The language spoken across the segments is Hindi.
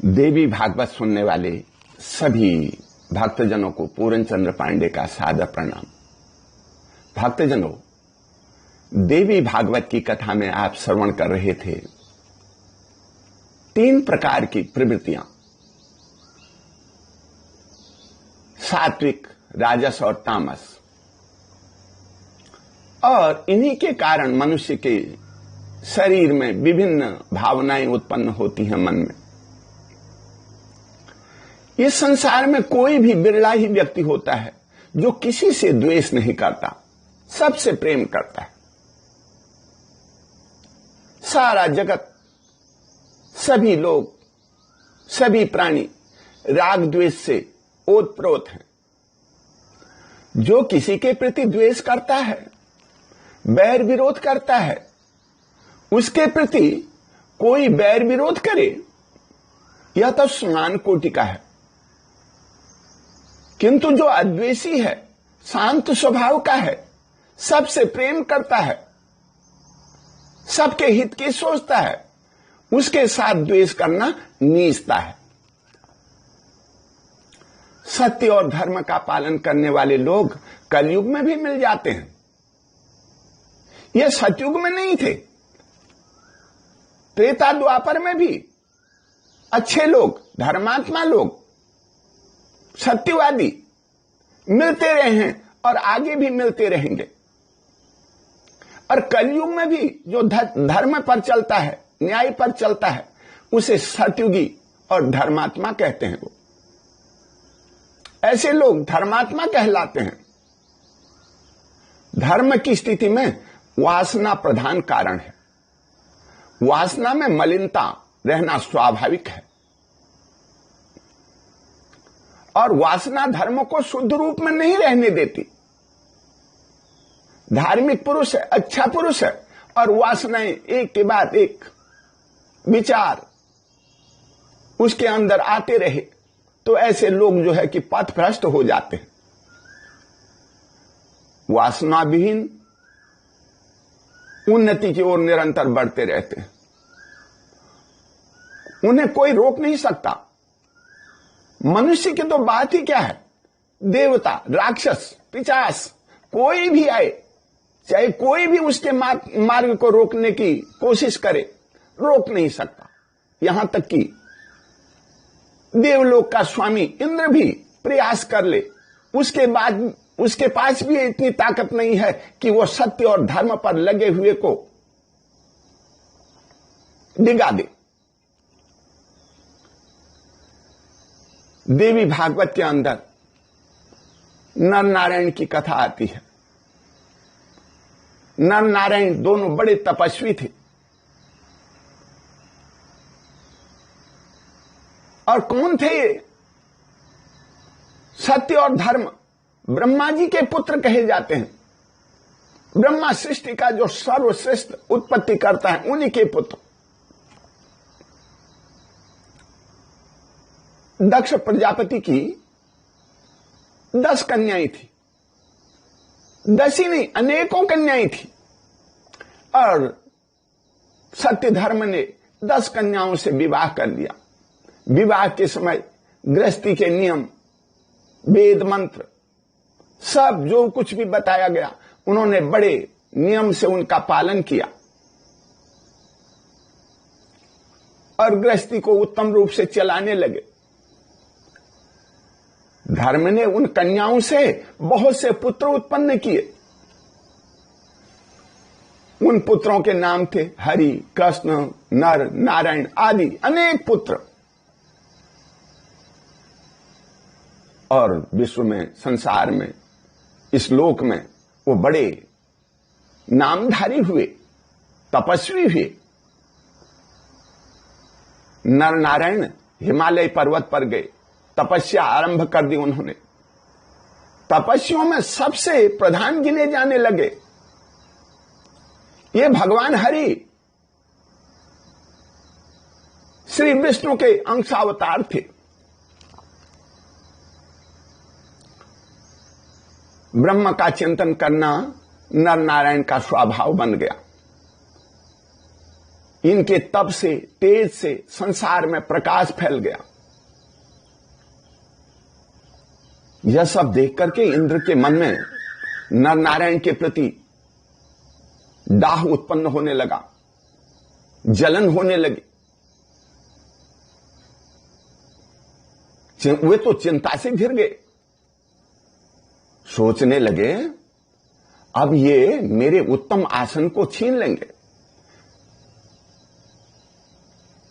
देवी भागवत सुनने वाले सभी भक्तजनों को पूरन चंद्र पांडे का सादर प्रणाम। भक्तजनों, देवी भागवत की कथा में आप श्रवण कर रहे थे 3 प्रकार की प्रवृत्तियां, सात्विक, राजस और तामस, और इन्हीं के कारण मनुष्य के शरीर में विभिन्न भावनाएं उत्पन्न होती हैं मन में। इस संसार में कोई भी बिरला ही व्यक्ति होता है जो किसी से द्वेष नहीं करता, सबसे प्रेम करता है। सारा जगत, सभी लोग, सभी प्राणी राग द्वेष से ओतप्रोत हैं। जो किसी के प्रति द्वेष करता है, बैर विरोध करता है, उसके प्रति कोई बैर विरोध करे, यह तो समान कोटि का है। किंतु जो अद्वेषी है, शांत स्वभाव का है, सबसे प्रेम करता है, सबके हित की सोचता है, उसके साथ द्वेष करना नीचता है। सत्य और धर्म का पालन करने वाले लोग कलयुग में भी मिल जाते हैं। ये सतयुग में नहीं थे, त्रेता द्वापर में भी अच्छे लोग, धर्मात्मा लोग, सत्यवादी मिलते रहे हैं और आगे भी मिलते रहेंगे। और कलयुग में भी जो धर्म पर चलता है, न्याय पर चलता है, उसे सतयुगी और धर्मात्मा कहते हैं। वो ऐसे लोग धर्मात्मा कहलाते हैं। धर्म की स्थिति में वासना प्रधान कारण है। वासना में मलिनता रहना स्वाभाविक है, और वासना धर्म को शुद्ध रूप में नहीं रहने देती। धार्मिक पुरुष है, अच्छा पुरुष है, और वासनाएं एक के बाद एक विचार उसके अंदर आते रहे तो ऐसे लोग जो है कि पथभ्रष्ट हो जाते हैं। वासना विहीन उन्नति की ओर निरंतर बढ़ते रहते हैं। उन्हें कोई रोक नहीं सकता। मनुष्य की तो बात ही क्या है, देवता, राक्षस, पिशाच, कोई भी आए, चाहे कोई भी उसके मार्ग को रोकने की कोशिश करे, रोक नहीं सकता। यहां तक कि देवलोक का स्वामी इंद्र भी प्रयास कर ले, उसके बाद उसके पास भी इतनी ताकत नहीं है कि वो सत्य और धर्म पर लगे हुए को डिगा दे। देवी भागवत के अंदर नर नारायण की कथा आती है। नर नारायण दोनों बड़े तपस्वी थे, और कौन थे ये? सत्य और धर्म, ब्रह्मा जी के पुत्र कहे जाते हैं। ब्रह्मा सृष्टि का जो सर्वश्रेष्ठ उत्पत्ति करता है, उन्हीं के पुत्र। दक्ष प्रजापति की 10 कन्याएं थी। 10 ही नहीं, अनेकों कन्याएं थी, और सत्य धर्म ने 10 कन्याओं से विवाह कर लिया। विवाह के समय गृहस्थी के नियम, वेद मंत्र, सब जो कुछ भी बताया गया, उन्होंने बड़े नियम से उनका पालन किया, और गृहस्थी को उत्तम रूप से चलाने लगे। धर्म ने उन कन्याओं से बहुत से पुत्र उत्पन्न किए। उन पुत्रों के नाम थे हरि, कृष्ण, नर, नारायण आदि अनेक पुत्र। और विश्व में, संसार में, इस लोक में वो बड़े नामधारी हुए, तपस्वी हुए। नर नारायण हिमालय पर्वत पर गए, तपस्या आरंभ कर दी उन्होंने। तपस्वियों में सबसे प्रधान गिने जाने लगे ये भगवान हरि, श्री विष्णु के अंशावतार थे। ब्रह्म का चिंतन करना नर नारायण का स्वभाव बन गया। इनके तप से, तेज से संसार में प्रकाश फैल गया। यह सब देख करके इंद्र के मन में नर नारायण के प्रति दाह उत्पन्न होने लगा, जलन होने लगी। वे तो चिंता से घिर गए, सोचने लगे अब ये मेरे उत्तम आसन को छीन लेंगे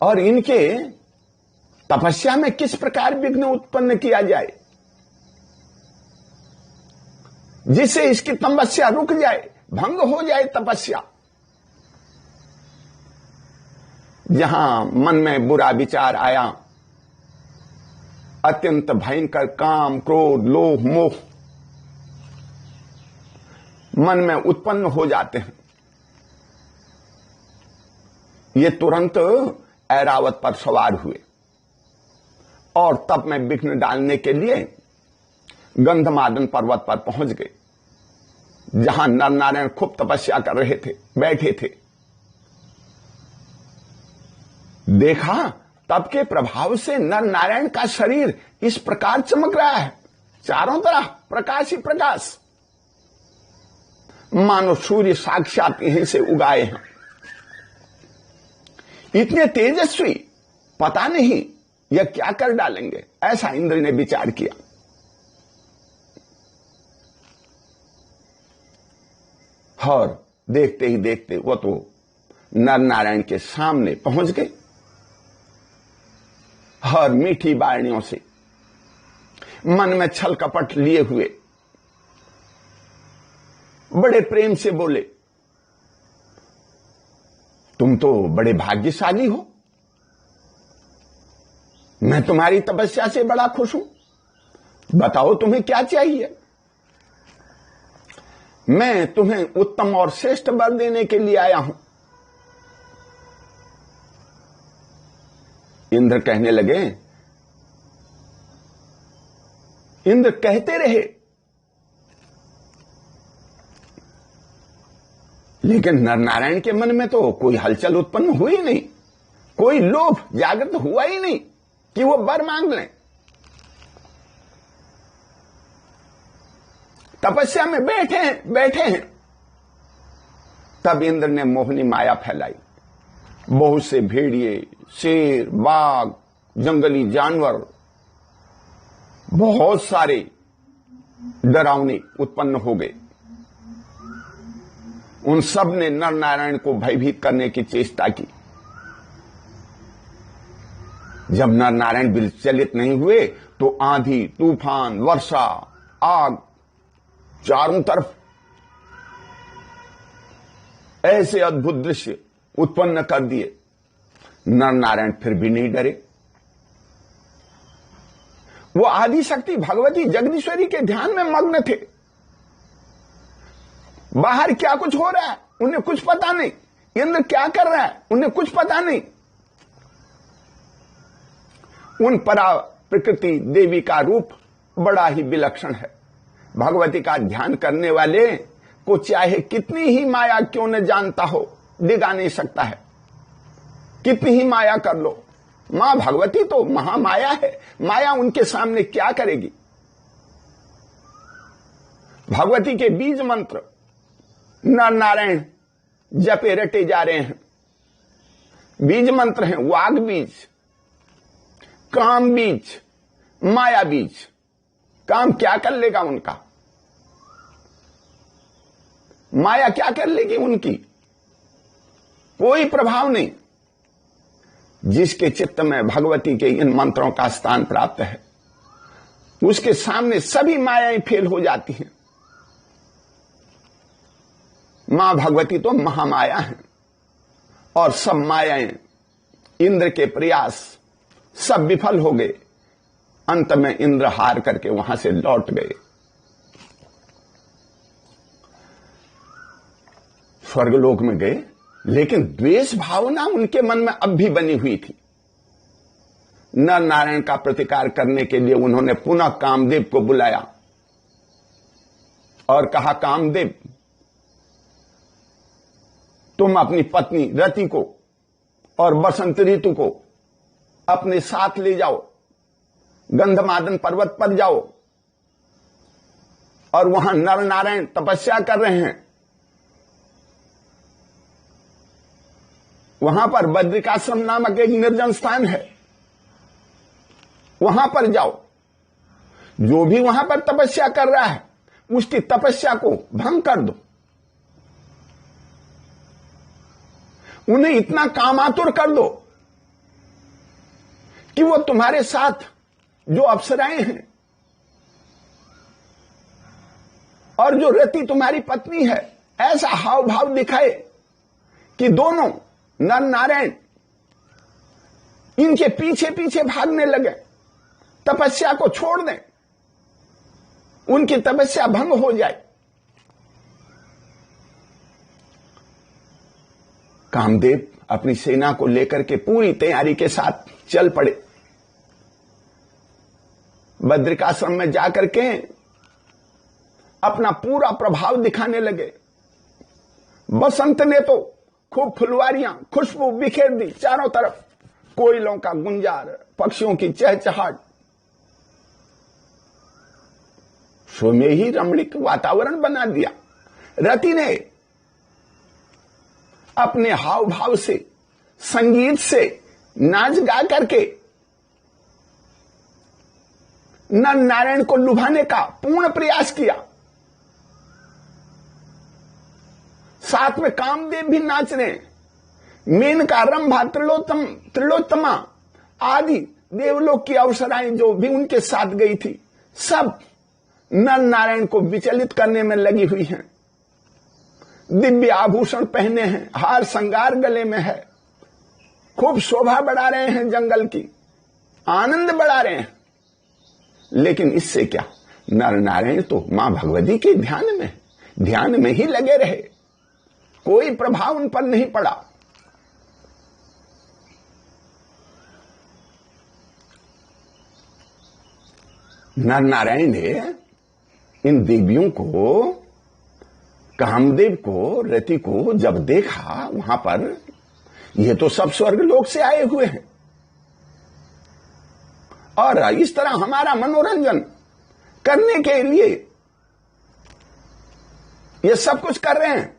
और इनके तपस्या में किस प्रकार विघ्न उत्पन्न किया जाए जिससे इसकी तपस्या रुक जाए, भंग हो जाए तपस्या। जहां मन में बुरा विचार आया, अत्यंत भयंकर काम, क्रोध, लोभ, मोह मन में उत्पन्न हो जाते हैं, ये तुरंत ऐरावत पर सवार हुए और तप में विघ्न डालने के लिए गंधमादन पर्वत पर पहुंच गए, जहां नर नारायण खूब तपस्या कर रहे थे, बैठे थे। देखा तप के प्रभाव से नर नारायण का शरीर इस प्रकार चमक रहा है, चारों तरफ प्रकाश ही प्रकाश, मानो सूर्य साक्षात यहीं से उगाए हैं। इतने तेजस्वी, पता नहीं यह क्या कर डालेंगे, ऐसा इंद्र ने विचार किया। और देखते ही देखते वो तो नर नारायण के सामने पहुंच गए और मीठी वाणियों से मन में छल कपट लिए हुए बड़े प्रेम से बोले, तुम तो बड़े भाग्यशाली हो, मैं तुम्हारी तपस्या से बड़ा खुश हूं, बताओ तुम्हें क्या चाहिए। मैं तुम्हें उत्तम और श्रेष्ठ वर देने के लिए आया हूं। इंद्र कहने लगे, इंद्र कहते रहे, लेकिन नर नारायण के मन में तो कोई हलचल उत्पन्न हुई नहीं, कोई लोभ जागृत हुआ ही नहीं कि वो वर मांग लें। तपस्या में बैठे हैं। तब इंद्र ने मोहनी माया फैलाई, बहुत से भेड़िए, शेर, बाघ, जंगली जानवर, बहुत सारे डरावने उत्पन्न हो गए। उन सब ने नर नारायण को भयभीत करने की चेष्टा की। जब नर नारायण विचलित नहीं हुए तो आंधी, तूफान, वर्षा, आग चारों तरफ ऐसे अद्भुत दृश्य उत्पन्न कर दिए। नर नारायण फिर भी नहीं डरे। वो आदि शक्ति भगवती जगदीश्वरी के ध्यान में मग्न थे। बाहर क्या कुछ हो रहा है उन्हें कुछ पता नहीं, इंद्र क्या कर रहा है उन्हें कुछ पता नहीं। उन परा प्रकृति देवी का रूप बड़ा ही विलक्षण है। भगवती का ध्यान करने वाले को चाहे कितनी ही माया क्यों न जानता हो, डिगा नहीं सकता है। कितनी ही माया कर लो, मां भगवती तो महामाया है, माया उनके सामने क्या करेगी। भगवती के बीज मंत्र नर नारायण जपे रटे जा रहे हैं। बीज मंत्र हैं वाग बीज, काम बीज, माया बीज। काम क्या कर लेगा उनका, माया क्या कर लेगी उनकी, कोई प्रभाव नहीं। जिसके चित्त में भगवती के इन मंत्रों का स्थान प्राप्त है उसके सामने सभी मायाएं फेल हो जाती हैं। मां भगवती तो महामाया है और सब मायाएं, इंद्र के प्रयास सब विफल हो गए। अंत में इंद्र हार करके वहां से लौट गए, स्वर्गलोक में गए। लेकिन द्वेष भावना उनके मन में अब भी बनी हुई थी। नर नारायण का प्रतिकार करने के लिए उन्होंने पुनः कामदेव को बुलाया और कहा, कामदेव तुम अपनी पत्नी रति को और बसंत ऋतु को अपने साथ ले जाओ, गंधमादन पर्वत पर जाओ और वहां नर नारायण तपस्या कर रहे हैं। वहां पर बद्रिकाश्रम नामक एक निर्जन स्थान है, वहां पर जाओ। जो भी वहां पर तपस्या कर रहा है उसकी तपस्या को भंग कर दो। उन्हें इतना कामातुर कर दो कि वो तुम्हारे साथ जो अप्सराएं हैं और जो रति तुम्हारी पत्नी है, ऐसा हाव भाव दिखाए कि दोनों नर नारायण इनके पीछे पीछे भागने लगे, तपस्या को छोड़ दें, उनकी तपस्या भंग हो जाए। कामदेव अपनी सेना को लेकर के पूरी तैयारी के साथ चल पड़े। बद्रिकाश्रम में जाकर के अपना पूरा प्रभाव दिखाने लगे। बसंत ने तो खूब फुलवारियां, खुशबू बिखेर दी चारों तरफ, कोयलों का गुंजार, पक्षियों की चहचहाट, स्वयं ही रमणीक वातावरण बना दिया। रति ने अपने हाव भाव से, संगीत से, नाच गा करके नर नारायण को लुभाने का पूर्ण प्रयास किया। साथ में कामदेव भी नाच रहे हैं। मेनका, रंभा, त्रिलोत्तमा आदि देवलोक की अप्सराएं जो भी उनके साथ गई थी, सब नर नारायण को विचलित करने में लगी हुई हैं। दिव्य आभूषण पहने हैं, हार श्रृंगार गले में है, खूब शोभा बढ़ा रहे हैं, जंगल की आनंद बढ़ा रहे हैं। लेकिन इससे क्या, नर नारायण तो मां भगवती के ध्यान में ही लगे रहे, कोई प्रभाव उन पर नहीं पड़ा। नर नारायण ने इन देवियों को, कामदेव को, रति को जब देखा वहां पर, ये तो सब स्वर्ग लोक से आए हुए हैं और इस तरह हमारा मनोरंजन करने के लिए ये सब कुछ कर रहे हैं।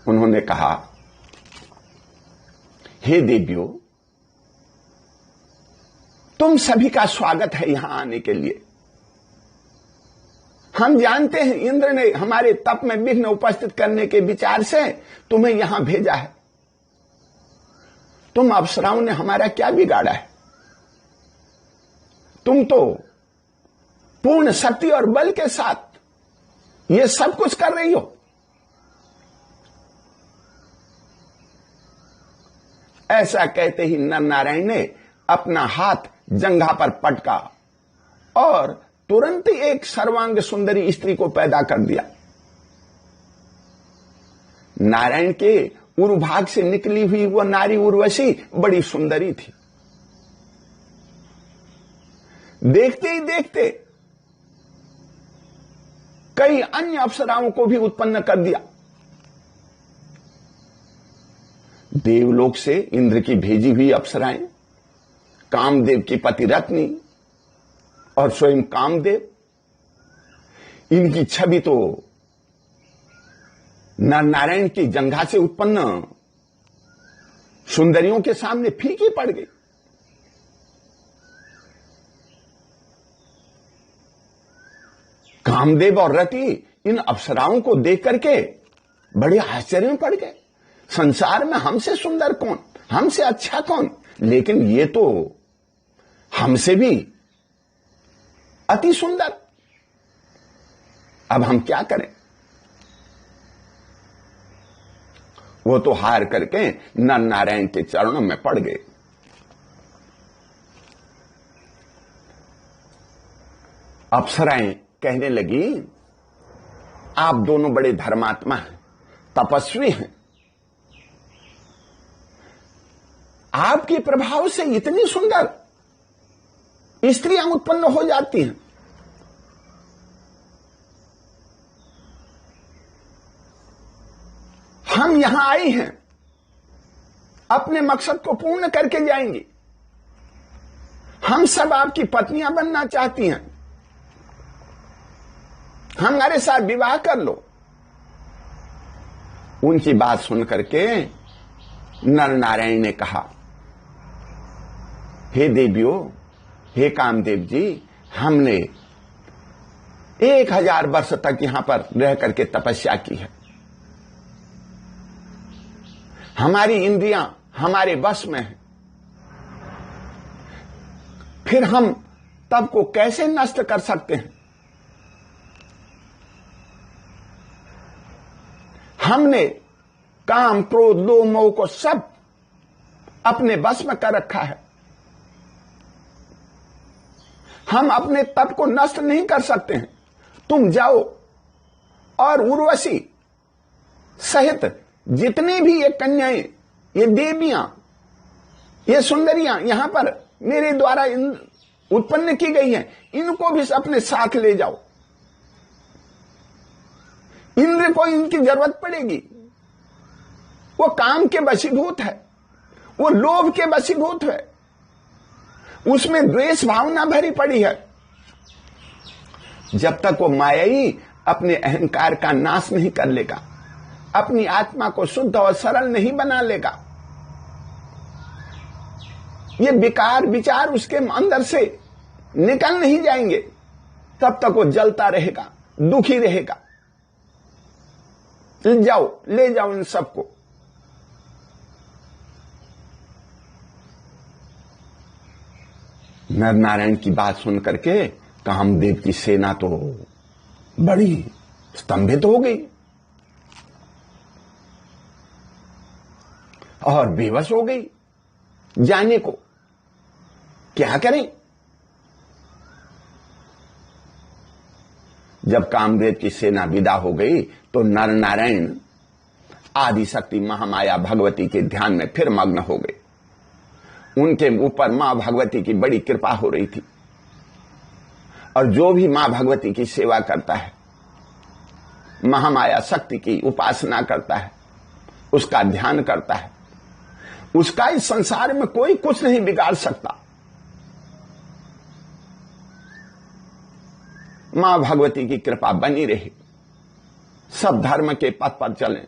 उन्होंने कहा, हे देवियों, तुम सभी का स्वागत है यहां आने के लिए। हम जानते हैं इंद्र ने हमारे तप में विघ्न उपस्थित करने के विचार से तुम्हें यहां भेजा है। तुम अप्सराओं ने हमारा क्या बिगाड़ा है? तुम तो पूर्ण शक्ति और बल के साथ ये सब कुछ कर रही हो। ऐसा कहते ही नर नारायण ने अपना हाथ जंघा पर पटका और तुरंत ही एक सर्वांग सुंदरी स्त्री को पैदा कर दिया। नारायण के उर्भाग से निकली हुई वह नारी उर्वशी बड़ी सुंदरी थी। देखते ही देखते कई अन्य अप्सराओं को भी उत्पन्न कर दिया। देवलोक से इंद्र की भेजी हुई अप्सराएं, कामदेव की पति रत्नी और स्वयं कामदेव, इनकी छवि तो नर नारायण की जंघा से उत्पन्न सुंदरियों के सामने फीकी पड़ गई। कामदेव और रति इन अप्सराओं को देख करके बड़े आश्चर्य में पड़ गए। संसार में हमसे सुंदर कौन, हमसे अच्छा कौन, लेकिन ये तो हमसे भी अति सुंदर। अब हम क्या करें? वो तो हार करके नर नारायण के चरणों में पड़ गए। अप्सराएं कहने लगी, आप दोनों बड़े धर्मात्मा हैं, तपस्वी हैं। आपके प्रभाव से इतनी सुंदर स्त्रियां उत्पन्न हो जाती हैं। हम यहां आए हैं अपने मकसद को पूर्ण करके जाएंगी। हम सब आपकी पत्नियां बनना चाहती हैं, हमारे साथ विवाह कर लो। उनकी बात सुन करके नर नारायण ने कहा, हे देवियों, हे कामदेव जी, हमने 1000 वर्ष तक यहां पर रह करके तपस्या की है। हमारी इंद्रियां हमारे वश में है, फिर हम तप को कैसे नष्ट कर सकते हैं? हमने काम, क्रोध, लोभ, मोह को सब अपने वश में कर रखा है। हम अपने तप को नष्ट नहीं कर सकते हैं। तुम जाओ और उर्वशी सहित जितनी भी ये कन्याएं, ये देवियां, ये सुंदरियां यहां पर मेरे द्वारा उत्पन्न की गई हैं, इनको भी अपने साथ ले जाओ। इंद्र को इनकी जरूरत पड़ेगी। वो काम के वशीभूत है, वो लोभ के वशीभूत है, उसमें द्वेष भावना भरी पड़ी है। जब तक वो मायाई अपने अहंकार का नाश नहीं कर लेगा, अपनी आत्मा को शुद्ध और सरल नहीं बना लेगा, ये विकार विचार उसके अंदर से निकल नहीं जाएंगे, तब तक वो जलता रहेगा, दुखी रहेगा। ले जाओ इन सबको। नर नारायण की बात सुन करके कामदेव की सेना तो बड़ी स्तंभित हो गई और बेबस हो गई। जाने को क्या करें? जब कामदेव की सेना विदा हो गई तो नर नारायण आदि शक्ति महामाया भगवती के ध्यान में फिर मग्न हो गए। उनके ऊपर मां भगवती की बड़ी कृपा हो रही थी, और जो भी मां भगवती की सेवा करता है, महामाया शक्ति की उपासना करता है, उसका ध्यान करता है, उसका इस संसार में कोई कुछ नहीं बिगाड़ सकता। मां भगवती की कृपा बनी रहे, सब धर्म के पथ पर चलें,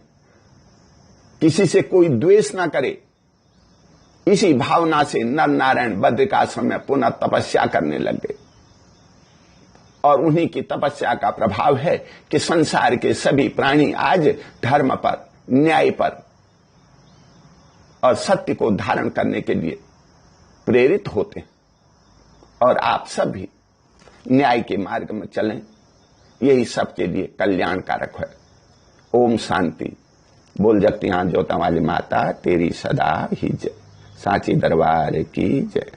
किसी से कोई द्वेष ना करे। इसी भावना से नर नारायण बद्रिकाश्रम में पुनः तपस्या करने लग गए, और उन्हीं की तपस्या का प्रभाव है कि संसार के सभी प्राणी आज धर्म पर, न्याय पर और सत्य को धारण करने के लिए प्रेरित होते हैं। और आप सब भी न्याय के मार्ग में चलें, यही सबके लिए कल्याणकारक है। ओम शांति। बोल जगती हाँ ज्योता वाली माता तेरी सदा ही जय। सांची दरबार की जय।